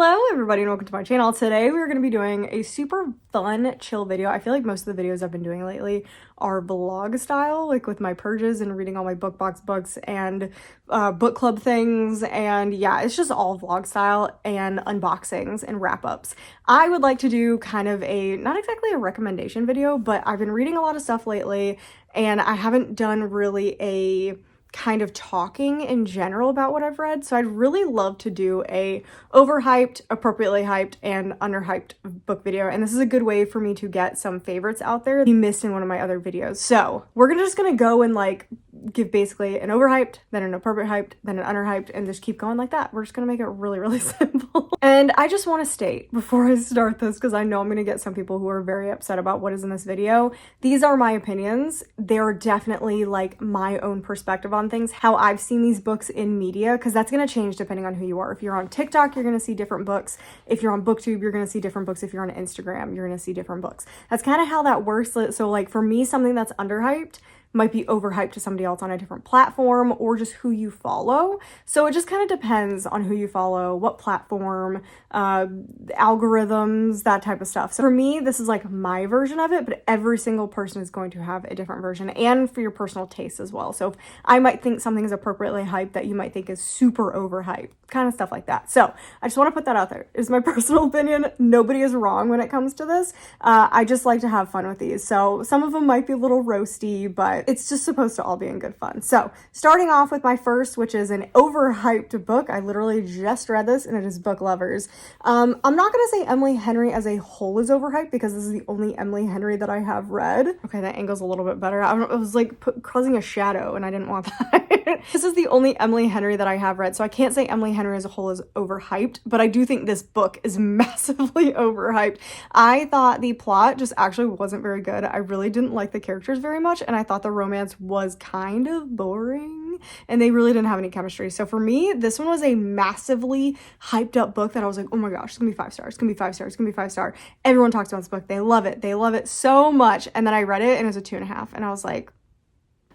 Hello everybody and welcome to my channel. Today we're going to be doing a super fun chill video. I feel like most of the videos I've been doing lately are vlog style, like with my purges and reading all my book box books and book club things, and yeah, it's just all vlog style and unboxings and wrap-ups. I would like to do kind of a, not exactly a recommendation video, but I've been reading a lot of stuff lately and I haven't done really a kind of talking in general about what I've read, so I'd really love to do a overhyped, appropriately hyped, and underhyped book video, and this is a good way for me to get some favorites out there you missed in one of my other videos. So we're just gonna go and like give basically an overhyped, then an appropriate hyped, then an underhyped, and just keep going like that. We're just gonna make it really simple. And I just want to state before I start this, because I know I'm gonna get some people who are very upset about what is in this video, these are my opinions. They're definitely like my own perspective on things, how I've seen these books in media, because that's going to change depending on who you are. If you're on TikTok, you're going to see different books. If you're on BookTube, you're going to see different books. If you're on Instagram, you're going to see different books. That's kind of how that works. So like for me, something that's underhyped might be overhyped to somebody else on a different platform, or just who you follow. So it just kind of depends on who you follow, what platform, algorithms, that type of stuff. So for me, this is like my version of it, but every single person is going to have a different version, and for your personal taste as well. So if I might think something is appropriately hyped that you might think is super overhyped, kind of stuff like that. So I just want to put that out there. It's my personal opinion. Nobody is wrong when it comes to this. I just like to have fun with these. So some of them might be a little roasty, but it's just supposed to all be in good fun. So starting off with my first, which is an overhyped book. I literally just read this and it is Book Lovers. I'm not going to say Emily Henry as a whole is overhyped, because this is the only Emily Henry that I have read. Okay, that angle's a little bit better. I was like causing a shadow and I didn't want that. This is the only Emily Henry that I have read, so I can't say Emily Henry as a whole is overhyped, but I do think this book is massively overhyped. I thought the plot just actually wasn't very good. I really didn't like the characters very much, and I thought the romance was kind of boring, and they really didn't have any chemistry. So for me, this one was a massively hyped up book that I was like, oh my gosh, it's gonna be 5 stars, it's gonna be 5 stars, it's gonna be 5 star. Everyone talks about this book. They love it so much. And then I read it and it was a 2.5, and I was like,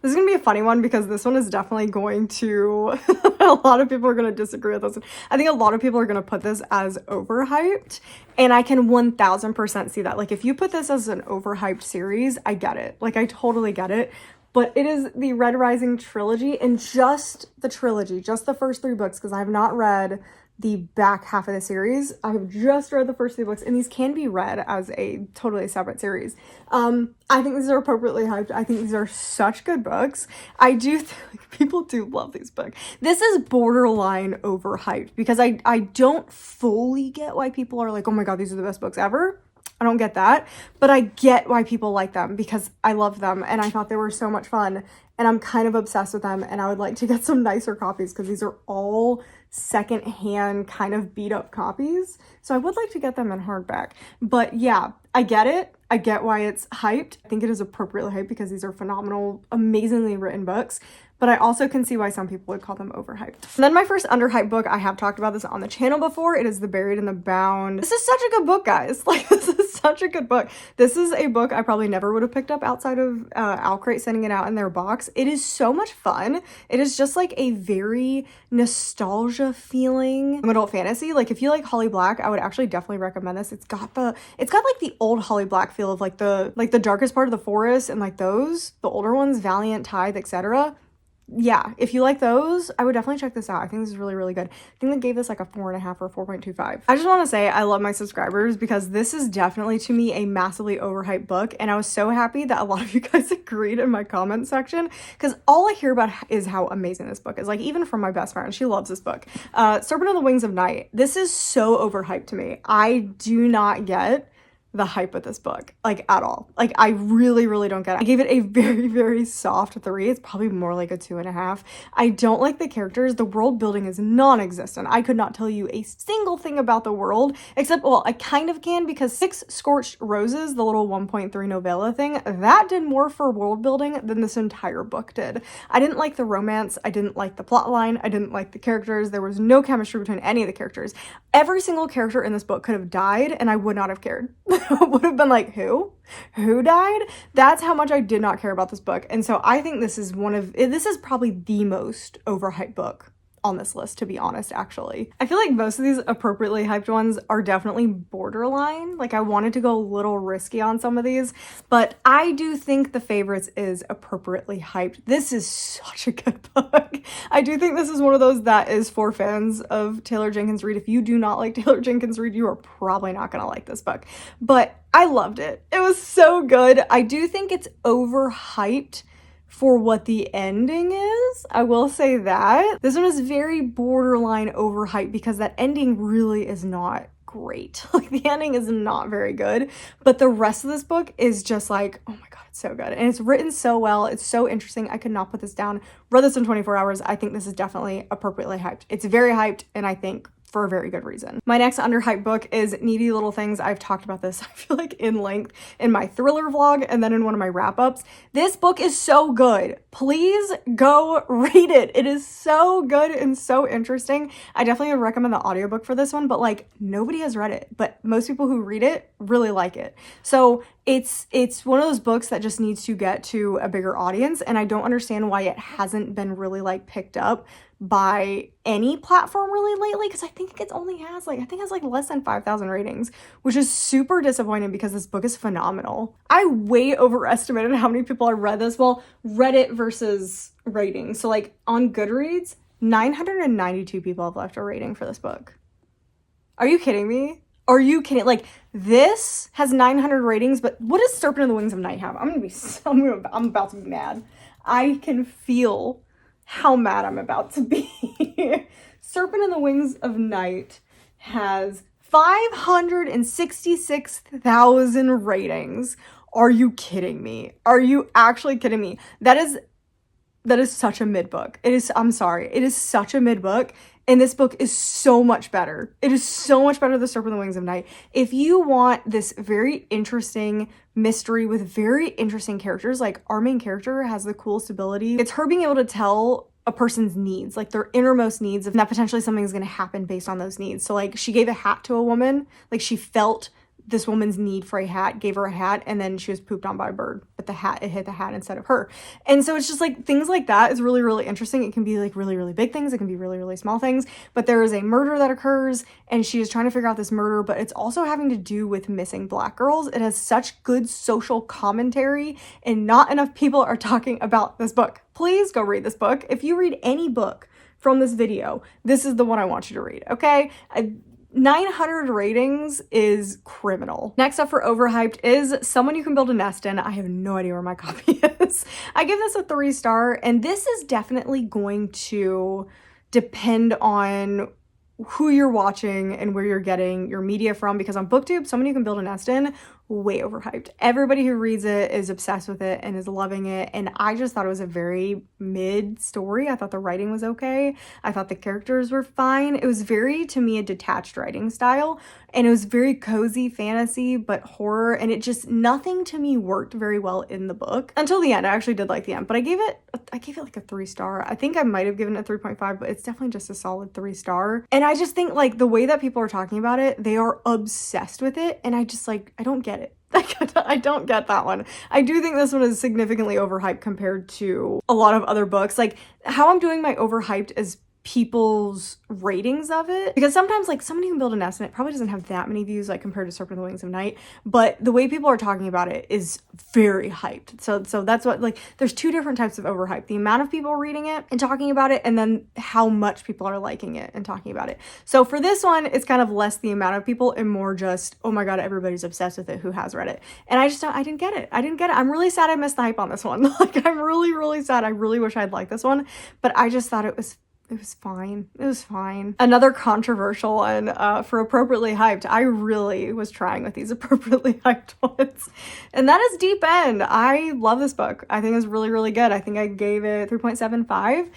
this is going to be a funny one, because this one is definitely going to, a lot of people are going to disagree with this. I think a lot of people are going to put this as overhyped, and I can 1000% see that. Like if you put this as an overhyped series, I get it. Like I totally get it. But it is the Red Rising trilogy, and just the trilogy, just the first 3 books, because I have not read the back half of the series. I have just read the first 3 books, and these can be read as a totally separate series. I think these are appropriately hyped. I think these are such good books. I do think people do love these books. This is borderline overhyped, because I don't fully get why people are like, oh my god, these are the best books ever. I don't get that, but I get why people like them, because I love them and I thought they were so much fun, and I'm kind of obsessed with them, and I would like to get some nicer copies, because these are all secondhand kind of beat up copies. So I would like to get them in hardback. But yeah, I get it. I get why it's hyped. I think it is appropriately hyped, because these are phenomenal, amazingly written books. But I also can see why some people would call them overhyped. And then my first underhyped book, I have talked about this on the channel before. It is The Buried and the Bound. This is such a good book, guys. Like, this is such a good book. This is a book I probably never would have picked up outside of Owlcrate sending it out in their box. It is so much fun. It is just like a very nostalgia feeling adult fantasy. Like if you like Holly Black, I would actually definitely recommend this. It's got like the old Holly Black feel of like the darkest part of the forest, and like those, the older ones, Valiant, Tithe, etc. Yeah, if you like those, I would definitely check this out. I think this is really good. I think they gave this like a 4.5 or 4.25. I just want to say I love my subscribers, because this is definitely to me a massively overhyped book, and I was so happy that a lot of you guys agreed in my comment section, because all I hear about is how amazing this book is. Like even from my best friend, she loves this book. Serpent on the Wings of Night. This is so overhyped to me. I do not get the hype with this book, like at all. Like I really don't get it. I gave it a very soft 3. It's probably more like a 2.5. I don't like the characters. The world building is non-existent. I could not tell you a single thing about the world, except, well, I kind of can, because 6 Scorched Roses, the little 1.3 novella thing, that did more for world building than this entire book did. I didn't like the romance. I didn't like the plot line. I didn't like the characters. There was no chemistry between any of the characters. Every single character in this book could have died, and I would not have cared. Would have been like, who died? That's how much I did not care about this book. And so I think this is probably the most overhyped book on this list, to be honest, actually. I feel like most of these appropriately hyped ones are definitely borderline. Like, I wanted to go a little risky on some of these, but I do think The Favorites is appropriately hyped. This is such a good book. I do think this is one of those that is for fans of Taylor Jenkins Reid. If you do not like Taylor Jenkins Reid, you are probably not gonna like this book. But I loved it. It was so good. I do think it's overhyped for what the ending is. I will say that. This one is very borderline overhyped because that ending really is not great. Like, the ending is not very good, but the rest of this book is just like, oh my god, it's so good. And it's written so well. It's so interesting. I could not put this down. Read this in 24 hours. I think this is definitely appropriately hyped. It's very hyped, and I think for a very good reason. My next underhyped book is Needy Little Things. I've talked about this, I feel like, in length in my thriller vlog and then in one of my wrap-ups. This book is so good. Please go read it. It is so good and so interesting. I definitely would recommend the audiobook for this one, but like, nobody has read it, but most people who read it really like it. So it's one of those books that just needs to get to a bigger audience, and I don't understand why it hasn't been really like picked up by any platform really lately, because I think it only has like, I think it has like less than 5,000 ratings, which is super disappointing because this book is phenomenal. I way overestimated how many people have read this. Well, Reddit versus ratings. So like on Goodreads, 992 people have left a rating for this book. Are you kidding me? Are you kidding? Like, this has 900 ratings, but what does Serpent in the Wings of Night have? I'm about to be mad. I can feel how mad I'm about to be. Serpent in the Wings of Night has 566,000 ratings. Are you kidding me? Are you actually kidding me? That is such a mid book. I'm sorry. It is such a mid book. And this book is so much better. It is so much better than Serpent in the Wings of Night. If you want this very interesting mystery with very interesting characters, like our main character has the coolest ability. It's her being able to tell a person's needs, like their innermost needs, and that potentially something's gonna happen based on those needs. So like, she gave a hat to a woman, like she felt this woman's need for a hat, gave her a hat, and then she was pooped on by a bird, but it hit the hat instead of her. And so it's just like, things like that is really, really interesting. It can be like really, really big things. It can be really, really small things, but there is a murder that occurs and she is trying to figure out this murder, but it's also having to do with missing Black girls. It has such good social commentary, and not enough people are talking about this book. Please go read this book. If you read any book from this video, this is the one I want you to read, okay? 900 ratings is criminal. Next up for Overhyped is Someone You Can Build a Nest In. I have no idea where my copy is. I give this a 3-star, and this is definitely going to depend on who you're watching and where you're getting your media from, because on BookTube, Someone You Can Build a Nest In, way overhyped. Everybody who reads it is obsessed with it and is loving it, and I just thought it was a very mid story. I thought the writing was okay. I thought the characters were fine. It was very, to me, a detached writing style, and it was very cozy fantasy but horror, and it just, nothing to me worked very well in the book until the end. I actually did like the end, but I gave it like a 3-star. I think I might have given it 3.5, but it's definitely just a solid 3-star. And I just think like the way that people are talking about it, they are obsessed with it, and I just like, I don't get it. I don't get that one. I do think this one is significantly overhyped compared to a lot of other books. Like, how I'm doing my overhyped is people's ratings of it, because sometimes like Someone You Can Build a Nest, and it probably doesn't have that many views like compared to Serpent in the Wings of Night, but the way people are talking about it is very hyped. So that's what, like, there's two different types of overhyped: the amount of people reading it and talking about it, and then how much people are liking it and talking about it. So for this one, it's kind of less the amount of people and more just, oh my god, everybody's obsessed with it who has read it. And I didn't get it. I'm really sad I missed the hype on this one. Like, I'm really, really sad. I really wish I'd liked this one, but I just thought it was fine. It was fine. Another controversial one for appropriately hyped. I really was trying with these appropriately hyped ones. And that is Deep End. I love this book. I think it's really, really good. I think I gave it 3.75.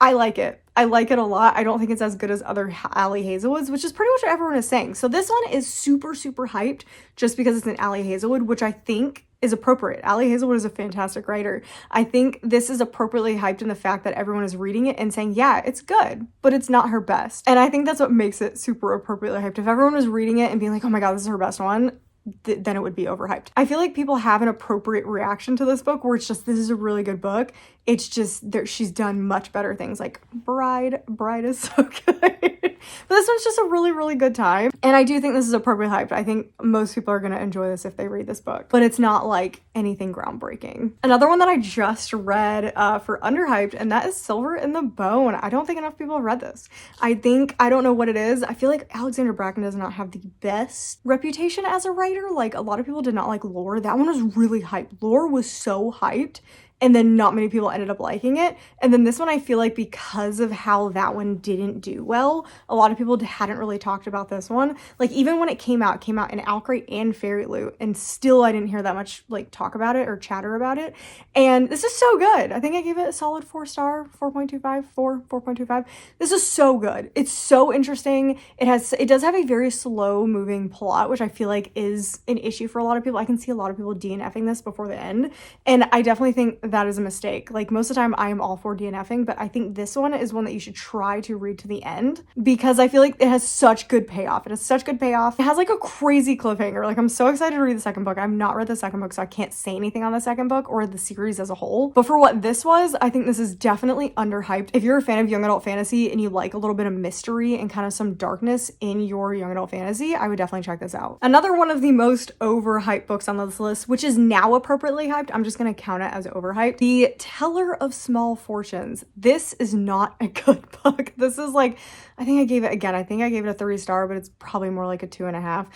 I like it. I like it a lot. I don't think it's as good as other Ali Hazelwoods, which is pretty much what everyone is saying. So this one is super, super hyped just because it's an Ali Hazelwood, which I think is appropriate. Ali Hazelwood is a fantastic writer. I think this is appropriately hyped in the fact that everyone is reading it and saying, yeah, it's good, but it's not her best. And I think that's what makes it super appropriately hyped. If everyone was reading it and being like, oh my god, this is her best one, then it would be overhyped. I feel like people have an appropriate reaction to this book where it's just, this is a really good book. it's just there, she's done much better things. Like Bride is so good. But this one's just a really, really good time. And I do think this is appropriately hyped. I think most people are going to enjoy this if they read this book. But it's not like anything groundbreaking. Another one that I just read for Underhyped, and that is Silver in the Bone. I don't think enough people have read this. I don't know what it is. I feel like Alexandra Bracken does not have the best reputation as a writer. Like, a lot of people did not like Lore. That one was really hyped. Lore was so hyped. And then not many people ended up liking it. And then this one, I feel like because of how that one didn't do well, a lot of people hadn't really talked about this one. Like, even when it came out in Alcrate and Fairy Loot, and still I didn't hear that much like talk about it or chatter about it. And this is so good. I think I gave it a solid 4-star, 4.25. This is so good. It's so interesting. It does have a very slow moving plot, which I feel like is an issue for a lot of people. I can see a lot of people DNFing this before the end. And I definitely think that is a mistake. Like, most of the time I am all for DNFing, but I think this one is one that you should try to read to the end because I feel like it has such good payoff. It has like a crazy cliffhanger. Like, I'm so excited to read the second book. I've not read the second book, so I can't say anything on the second book or the series as a whole. But for what this was, I think this is definitely underhyped. If you're a fan of young adult fantasy and you like a little bit of mystery and kind of some darkness in your young adult fantasy, I would definitely check this out. Another one of the most overhyped books on this list, which is now appropriately hyped, I'm just gonna count it as overhyped. The Teller of Small Fortunes. This is not a good book. This is like, I think I gave it a 3-star, but it's probably more like a 2.5.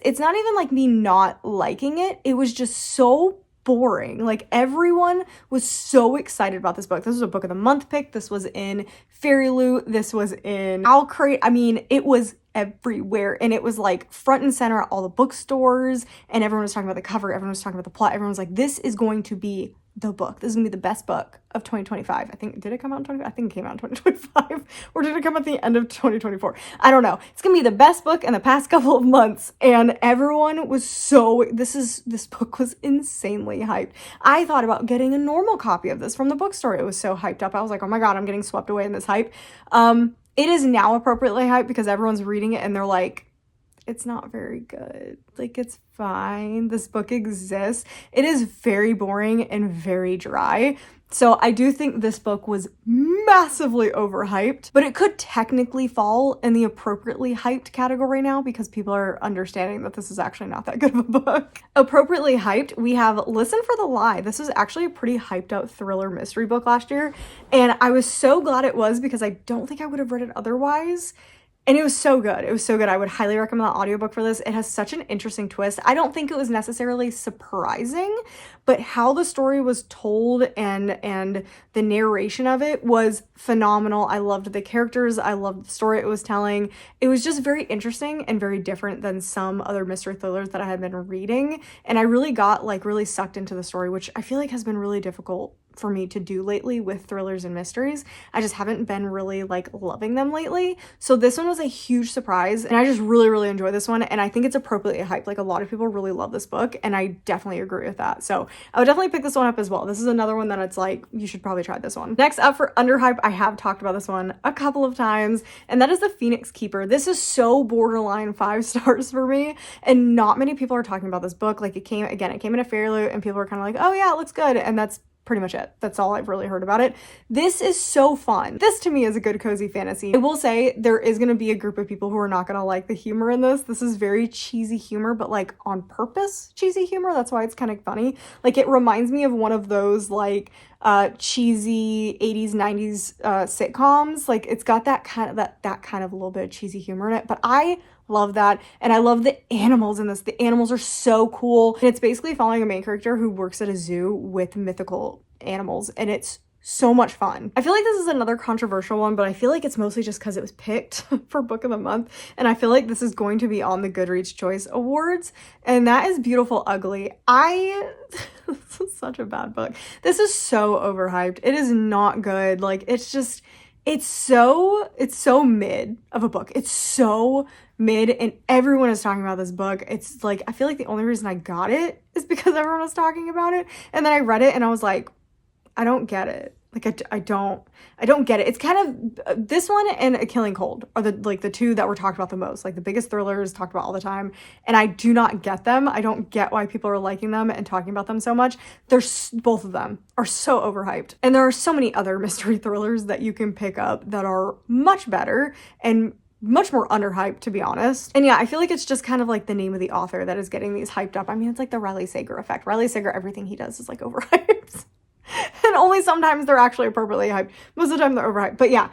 It's not even like me not liking it. It was just so boring. Like, everyone was so excited about this book. This was a book of the month pick. This was in Fairy Loot. This was in Alcrate. I mean, it was everywhere, and it was like front and center at all the bookstores, and everyone was talking about the cover, everyone was talking about the plot, everyone was like, this is going to be the book. This is gonna be the best book of 2025. I think, did it come out in 2025? I think it came out in 2025. Or did it come at the end of 2024? I don't know. It's gonna be the best book in the past couple of months. And everyone was this book was insanely hyped. I thought about getting a normal copy of this from the bookstore. It was so hyped up. I was like, oh my God, I'm getting swept away in this hype. It is now appropriately hyped because everyone's reading it and they're like, it's not very good. Like, it's fine. This book exists. It is very boring and very dry. So I do think this book was massively overhyped, but it could technically fall in the appropriately hyped category now because people are understanding that this is actually not that good of a book. Appropriately hyped, we have Listen for the Lie. This was actually a pretty hyped out thriller mystery book last year, and I was so glad it was because I don't think I would have read it otherwise. And it was so good. It was so good. I would highly recommend the audiobook for this. It has such an interesting twist. I don't think it was necessarily surprising, but how the story was told and the narration of it was phenomenal. I loved the characters. I loved the story it was telling. It was just very interesting and very different than some other mystery thrillers that I had been reading. And I really got really sucked into the story, which I feel like has been really difficult for me to do lately with thrillers and mysteries. I just haven't been really loving them lately. So this one was a huge surprise, and I just really, really enjoyed this one, and I think it's appropriately hyped. Like, a lot of people really love this book, and I definitely agree with that. So I would definitely pick this one up as well. This is another one that it's like, you should probably try this one. Next up for Underhyped, I have talked about this one a couple of times, and that is The Phoenix Keeper. This is so borderline 5 stars for me, and not many people are talking about this book. Like, it came in a Fairy Loot, and people were kind of like, oh yeah, it looks good, and that's pretty much it. That's all I've really heard about it. This is so fun. This to me is a good cozy fantasy. I will say there is going to be a group of people who are not going to like the humor in this. This is very cheesy humor, but like on purpose cheesy humor. That's why it's kind of funny. Like, it reminds me of one of those cheesy 80s 90s sitcoms. Like, it's got that kind of a little bit of cheesy humor in it, but I love that. And I love the animals in this. The animals are so cool. And it's basically following a main character who works at a zoo with mythical animals, and it's so much fun. I feel like this is another controversial one, but I feel like it's mostly just because it was picked for Book of the Month, and I feel like this is going to be on the Goodreads Choice Awards, and that is Beautiful Ugly. This is such a bad book. This is so overhyped. It is not good. Like, it's so mid of a book. It's so mid, and everyone is talking about this book. It's like, I feel like the only reason I got it is because everyone was talking about it, and then I read it and I was like, I don't get it. Like, I don't get it. It's kind of, this one and A Killing Cold are the two that were talked about the most, like the biggest thrillers talked about all the time. And I do not get them. I don't get why people are liking them and talking about them so much. Both of them are so overhyped. And there are so many other mystery thrillers that you can pick up that are much better and much more underhyped, to be honest. And yeah, I feel like it's just kind of like the name of the author that is getting these hyped up. I mean, it's like the Riley Sager effect. Riley Sager, everything he does is like overhyped. And only sometimes they're actually appropriately hyped. Most of the time they're overhyped. But yeah,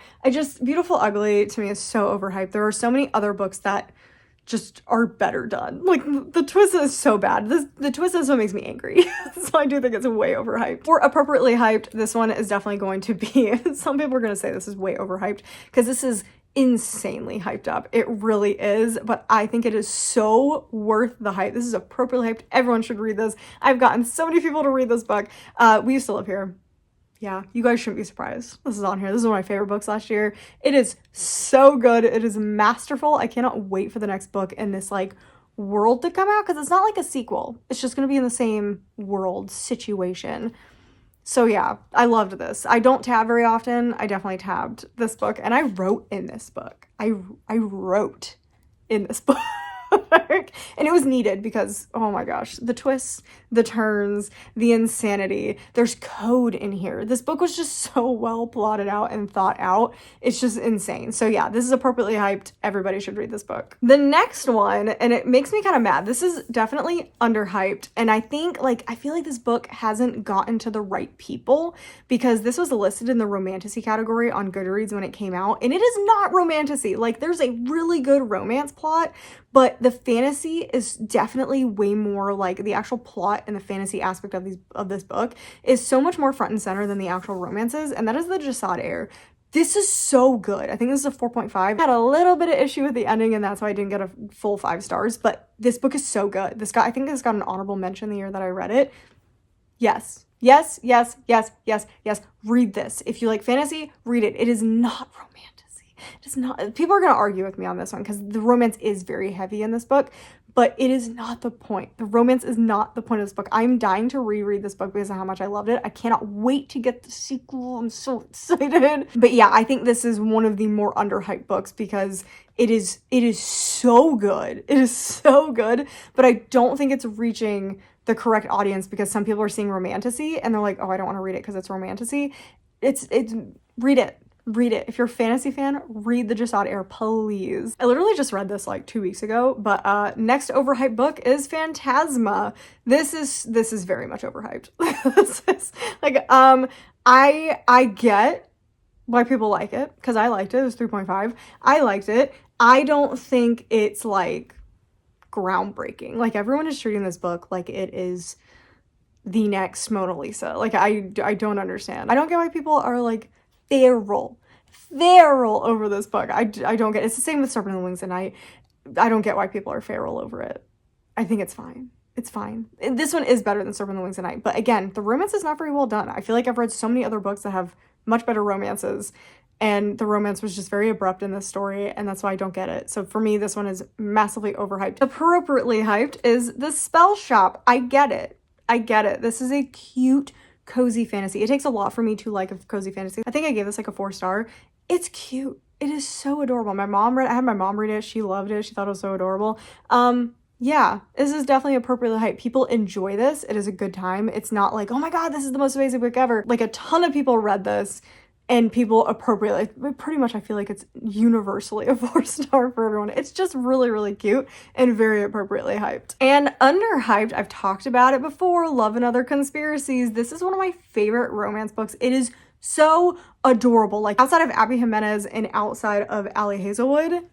Beautiful Ugly to me is so overhyped. There are so many other books that just are better done. Like, the twist is so bad. The twist is what makes me angry. So I do think it's way overhyped. For appropriately hyped, this one is definitely going to be, some people are going to say this is way overhyped, because this is insanely hyped up. It really is, but I think it is so worth the hype. This is appropriately hyped. Everyone should read this. I've gotten so many people to read this book. We used to live here. Yeah, you guys shouldn't be surprised. This is on here. This is one of my favorite books last year. It is so good. It is masterful. I cannot wait for the next book in this like world to come out, because it's not like a sequel. It's just going to be in the same world situation. So yeah, I loved this. I don't tab very often. I definitely tabbed this book, and I wrote in this book. I wrote in this book. And it was needed because, oh my gosh, the twists, the turns, the insanity. There's code in here. This book was just so well plotted out and thought out. It's just insane. So yeah, this is appropriately hyped. Everybody should read this book. The next one, and it makes me kind of mad. This is definitely underhyped. And I think, like, I feel like this book hasn't gotten to the right people, because this was listed in the romantasy category on Goodreads when it came out. And it is not romantasy. Like, there's a really good romance plot, but the fantasy is definitely way more, like, the actual plot and the fantasy aspect of this book is so much more front and center than the actual romances, and that is the Jasad Heir. This is so good. I think this is a 4.5. I had a little bit of issue with the ending, and that's why I didn't get a full 5 stars, but this book is so good. I think this got an honorable mention the year that I read it. Yes. Yes, yes, yes, yes, yes. Read this. If you like fantasy, read it. It is not romantic. It's not. People are going to argue with me on this one, because the romance is very heavy in this book, but it is not the point. The romance is not the point of this book. I'm dying to reread this book because of how much I loved it. I cannot wait to get the sequel. I'm so excited. But yeah, I think this is one of the more underhyped books, because it is so good. It is so good, but I don't think it's reaching the correct audience, because some people are seeing romantasy and they're like, oh, I don't want to read it because it's romantasy. It's read it. Read it. If you're a fantasy fan, read the Jasad Heir, please. I literally just read this like 2 weeks ago, but next overhyped book is Phantasma. This is very much overhyped. This is like, I get why people like it, because I liked it. It was 3.5. I liked it. I don't think it's like groundbreaking. Like, everyone is treating this book like it is the next Mona Lisa. Like, I don't understand. I don't get why people are like feral over this book. I don't get it. It's the same with Serpent and the Wings, and I don't get why people are feral over it. I think it's fine. It's fine. This one is better than Serpent and the Wings and Night, but again, the romance is not very well done. I feel like I've read so many other books that have much better romances, and the romance was just very abrupt in this story, and that's why I don't get it. So for me, this one is massively overhyped. Appropriately hyped is The Spell Shop. I get it. This is a cute, cozy fantasy. It takes a lot for me to like a cozy fantasy. I think I gave this like a 4 star. It's cute. It is so adorable. I had my mom read it. She loved it. She thought it was so adorable. Yeah, this is definitely appropriately hyped. People enjoy this. It is a good time. It's not like, oh my god, this is the most amazing book ever. Like, a ton of people read this, and people appropriately, pretty much I feel like it's universally a 4 star for everyone. It's just really, really cute and very appropriately hyped. And Underhyped, I've talked about it before, Love and Other Conspiracies. This is one of my favorite romance books. It is so adorable. Like, outside of Abby Jimenez and outside of Allie Hazelwood,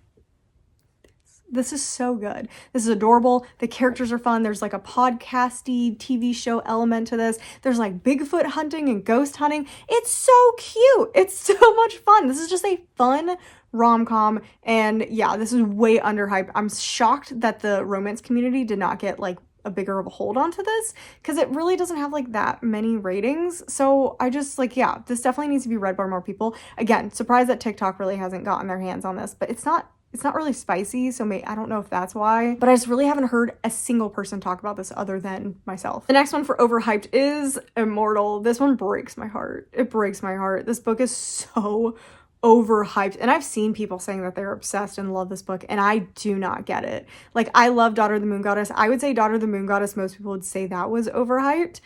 this is so good. This is adorable. The characters are fun. There's like a podcasty TV show element to this. There's like Bigfoot hunting and ghost hunting. It's so cute. It's so much fun. This is just a fun rom-com, and yeah, this is way underhyped. I'm shocked that the romance community did not get like a bigger of a hold onto this, because it really doesn't have like that many ratings. So I just like, yeah, this definitely needs to be read by more people. Again, surprised that TikTok really hasn't gotten their hands on this, but it's not It's not really spicy, so I don't know if that's why, but I just really haven't heard a single person talk about this other than myself. The next one for Overhyped is Immortal. This one breaks my heart. It breaks my heart. This book is so overhyped, and I've seen people saying that they're obsessed and love this book, and I do not get it. Like, I love Daughter of the Moon Goddess. I would say Daughter of the Moon Goddess, most people would say that was overhyped.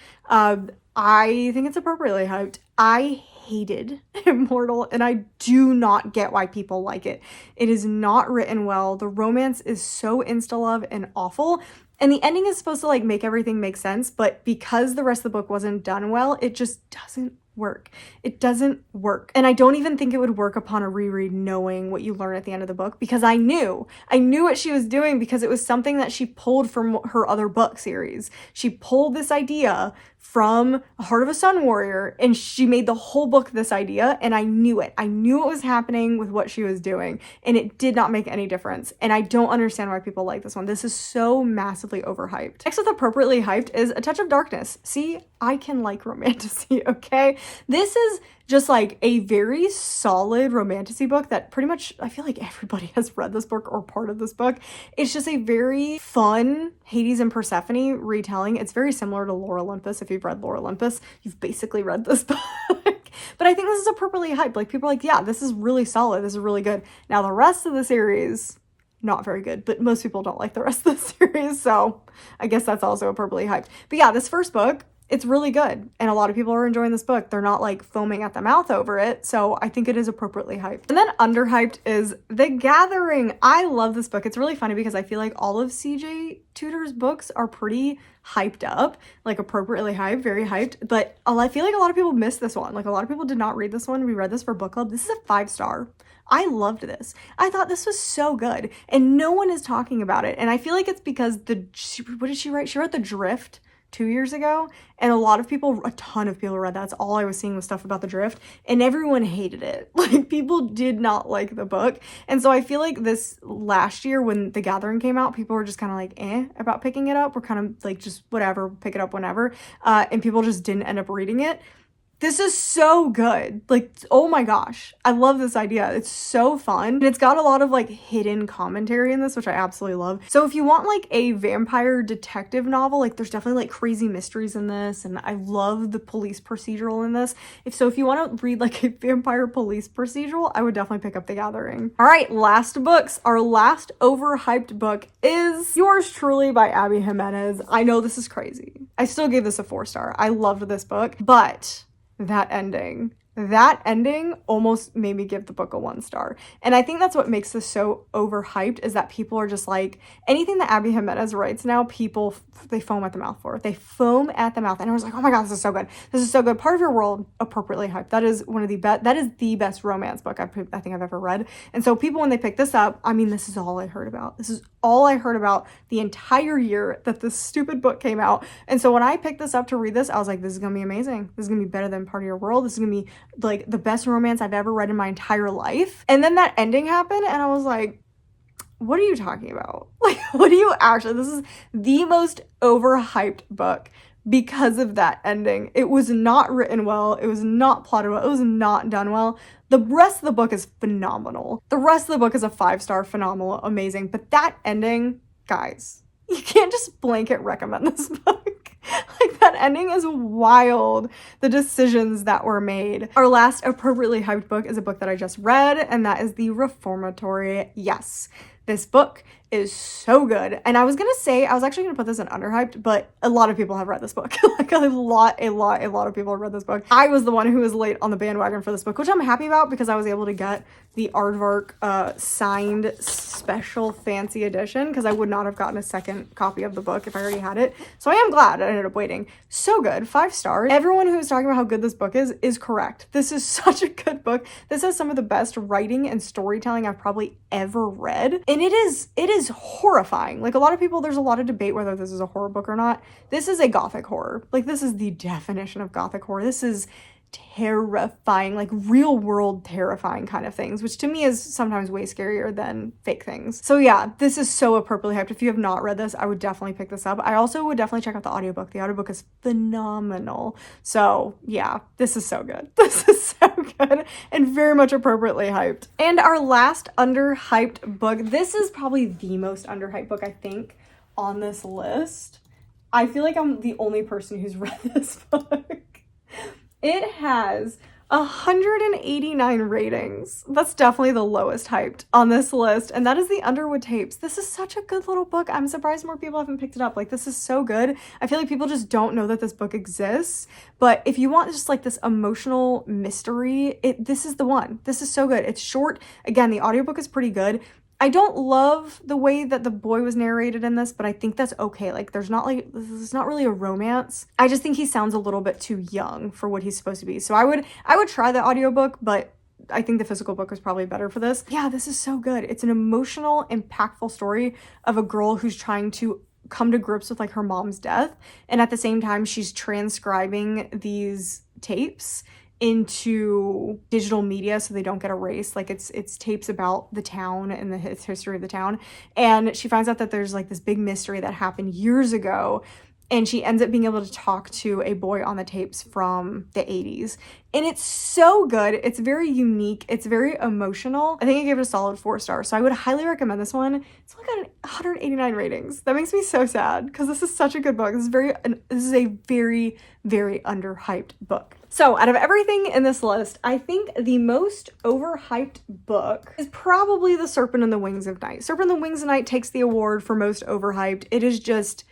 I think it's appropriately hyped. I hated Immortal, and I do not get why people like it. It is not written well. The romance is so insta-love and awful, and the ending is supposed to like make everything make sense, but because the rest of the book wasn't done well, it just doesn't work. It doesn't work. And I don't even think it would work upon a reread knowing what you learn at the end of the book, because I knew what she was doing, because it was something that she pulled from her other book series. She pulled this idea from Heart of a Sun Warrior, and she made the whole book this idea, and I knew it. I knew what was happening with what she was doing, and it did not make any difference. And I don't understand why people like this one. This is so massively overhyped. Next with appropriately hyped is A Touch of Darkness. See, I can like romantasy, okay? This is just like a very solid romantasy book that pretty much, I feel like everybody has read this book or part of this book. It's just a very fun Hades and Persephone retelling. It's very similar to Lore Olympus. If you've read Lore Olympus, you've basically read this book. But I think this is appropriately hyped. Like, people are like, yeah, this is really solid. This is really good. Now, the rest of the series, not very good, but most people don't like the rest of the series, so I guess that's also appropriately hyped. But yeah, this first book, it's really good, and a lot of people are enjoying this book. They're not like foaming at the mouth over it, so I think it is appropriately hyped. And then Underhyped is The Gathering. I love this book. It's really funny because I feel like all of CJ Tudor's books are pretty hyped up, like appropriately hyped, very hyped, but I feel like a lot of people missed this one. Like, a lot of people did not read this one. We read this for book club. This is a 5-star. I loved this. I thought this was so good, and no one is talking about it. And I feel like it's because what did she write? She wrote The Drift 2 years ago, and a ton of people read that. That's all I was seeing was stuff about The Drift, and everyone hated it. Like, people did not like the book. And so I feel like this last year when The Gathering came out, people were just kind of like about picking it up. We're kind of like, just whatever, pick it up whenever, and people just didn't end up reading it. This is so good. Like, oh my gosh. I love this idea. It's so fun. And it's got a lot of like hidden commentary in this, which I absolutely love. So if you want like a vampire detective novel, like there's definitely like crazy mysteries in this. And I love the police procedural in this. If you want to read like a vampire police procedural, I would definitely pick up The Gathering. All right, last books. Our last overhyped book is Yours Truly by Abby Jimenez. I know this is crazy. I still gave this a 4-star. I loved this book, but that ending almost made me give the book a 1-star. And I think that's what makes this so overhyped, is that people are just like, anything that Abby Jimenez writes now, people, they foam at the mouth for it. They foam at the mouth. And I was like, oh my God, this is so good. This is so good. Part of Your World, appropriately hyped. That is one of the best, that is the best romance book I think I've ever read. And so people, when they pick this up, I mean, this is all I heard about. This is all I heard about the entire year that this stupid book came out. And so when I picked this up to read this, I was like, this is going to be amazing. This is going to be better than Part of Your World. This is going to be like the best romance I've ever read in my entire life. And then that ending happened, and I was like, what are you talking about? Like, what do you actually, this is the most overhyped book because of that ending. It was not written well. It was not plotted well. It was not done well. The rest of the book is phenomenal. The rest of the book is a 5-star, phenomenal, amazing. But that ending, guys, you can't just blanket recommend this book. Like, that ending is wild. The decisions that were made. Our last appropriately hyped book is a book that I just read, and that is The Reformatory. Yes, this book is so good. And I was actually gonna put this in Underhyped, but a lot of people have read this book. Like, a lot of people have read this book. I was the one who was late on the bandwagon for this book, which I'm happy about, because I was able to get the Aardvark signed special fancy edition, because I would not have gotten a second copy of the book if I already had it. So I am glad I ended up waiting. So good, 5 stars. Everyone who is talking about how good this book is correct. This is such a good book. This has some of the best writing and storytelling I've probably ever read. And it is horrifying. Like, a lot of people, there's a lot of debate whether this is a horror book or not. This is a gothic horror. Like, this is the definition of gothic horror. This is terrifying, like real world terrifying kind of things, which to me is sometimes way scarier than fake things. So yeah, this is so appropriately hyped. If you have not read this, I would definitely pick this up. I also would definitely check out the audiobook. The audiobook is phenomenal. So yeah, this is so good. This is so good and very much appropriately hyped. And our last underhyped book, this is probably the most underhyped book I think on this list. I feel like I'm the only person who's read this book. It has 189 ratings. That's definitely the lowest hyped on this list, and that is the Underwood Tapes. This is such a good little book. I'm surprised more people haven't picked it up. Like, this is so good. I feel like people just don't know that this book exists, but if you want just like this emotional mystery, this is the one. This is so good. It's short. Again, the audiobook is pretty good. I don't love the way that the boy was narrated in this, but I think that's okay. Like, this is not really a romance. I just think he sounds a little bit too young for what he's supposed to be. So I would try the audiobook, but I think the physical book was probably better for this. Yeah, this is so good. It's an emotional, impactful story of a girl who's trying to come to grips with like her mom's death, and at the same time she's transcribing these tapes into digital media so they don't get erased. Like, it's tapes about the town and the history of the town, and she finds out that there's like this big mystery that happened years ago, and she ends up being able to talk to a boy on the tapes from the 80s. And it's so good. It's very unique. It's very emotional. I think I gave it a solid 4 stars. So I would highly recommend this one. It's only got 189 ratings. That makes me so sad because this is such a good book. This is a very, very underhyped book. So out of everything in this list, I think the most overhyped book is probably The Serpent and the Wings of Night. Serpent and the Wings of Night takes the award for most overhyped. It is just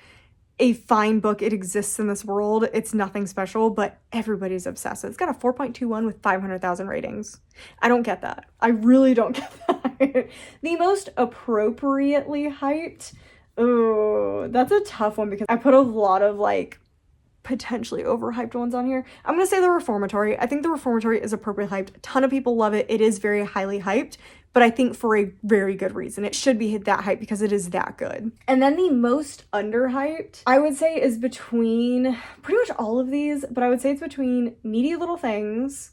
a fine book. It exists in this world. It's nothing special, but everybody's obsessed. It's got a 4.21 with 500,000 ratings. I don't get that. I really don't get that. The most appropriately hyped. Oh, that's a tough one because I put a lot of like potentially overhyped ones on here. I'm gonna say The Reformatory. I think The Reformatory is appropriately hyped. A ton of people love it. It is very highly hyped, but I think for a very good reason. It should be that hype because it is that good. And then the most underhyped, I would say, is between pretty much all of these, but I would say it's between Needy Little Things,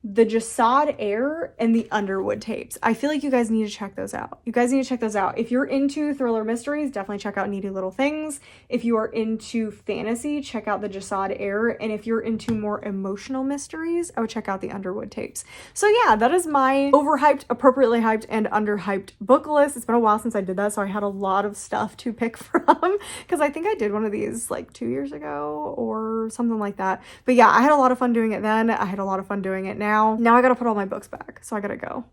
The Jasad Heir, and the Underwood Tapes. I feel like you guys need to check those out. You guys need to check those out. If you're into thriller mysteries, definitely check out Needy Little Things. If you are into fantasy, check out The Jasad Heir. And if you're into more emotional mysteries, I would check out the Underwood Tapes. So yeah, that is my overhyped, appropriately hyped, and underhyped book list. It's been a while since I did that, so I had a lot of stuff to pick from because I think I did one of these like 2 years ago or something like that. But yeah, I had a lot of fun doing it then. I had a lot of fun doing it now. Now I gotta put all my books back, so I gotta go.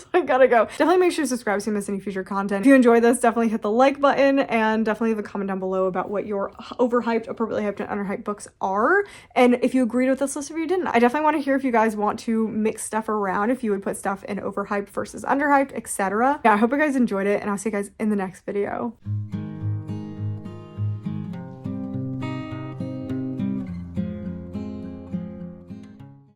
Definitely make sure to subscribe so you don't miss any future content. If you enjoyed this, definitely hit the like button and definitely leave a comment down below about what your overhyped, appropriately hyped, and underhyped books are. And if you agreed with this list, if you didn't, I definitely want to hear if you guys want to mix stuff around, if you would put stuff in overhyped versus underhyped, etc. Yeah, I hope you guys enjoyed it, and I'll see you guys in the next video.